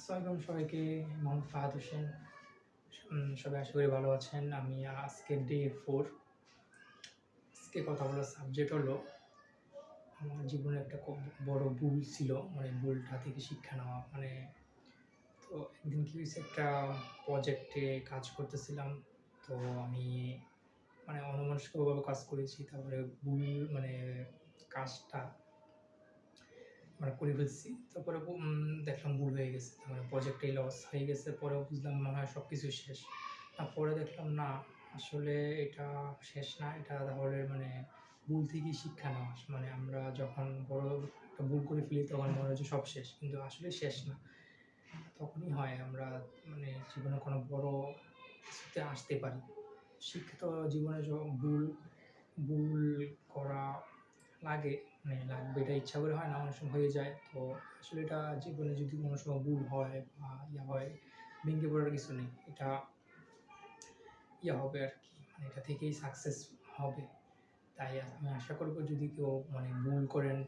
আসসালামাইকুম সবাইকে। মোহাম্মদ ফাহাদ হোসেন। সবাই আশা করি ভালো আছেন। আমি আজকে ডে 4। আজকে কথা বলার সাবজেক্ট হলো আমার জীবনে একটা খুব বড় ভুল ছিল, মানে ভুলটা থেকে শিক্ষা নেওয়া। তো একদিন কি হয়েছে, একটা প্রজেক্টে কাজ করতেছিলাম। তো আমি অন্যমনস্কভাবে কাজ করেছি। তারপরে ভুল মানে কাজটা করে ফেলছি। তারপরে দেখলাম ভুল হয়ে গেছে। প্রজেক্টেই লস হয়ে গেছে। পরেও বুঝলাম মনে হয় সব কিছু শেষ। পরে দেখলাম না, আসলে এটা শেষ না। এটা তাহলে ভুল থেকেই শিক্ষা নেওয়া। আমরা যখন বড় একটা ভুল করে ফেলি তখন মনে হয় যে সব শেষ, কিন্তু আসলে শেষ না। তখনই হয় আমরা জীবনে কোনো বড় কিছুতে আসতে পারি। শিক্ষিত জীবনে ভুল করা লাগে, লাগবে, এটা ইচ্ছা করে হয় না, অনেক সময় হয়ে যায়। তো আসলে এটা জীবনে যদি কোনো সময় ভুল হয় বা হয়, ভেঙে পড়ার কিছু নেই। এটা হবে আর কি, এটা থেকেই সাকসেস হবে। তাই আমি আশা করবো যদি কেউ ভুল করেন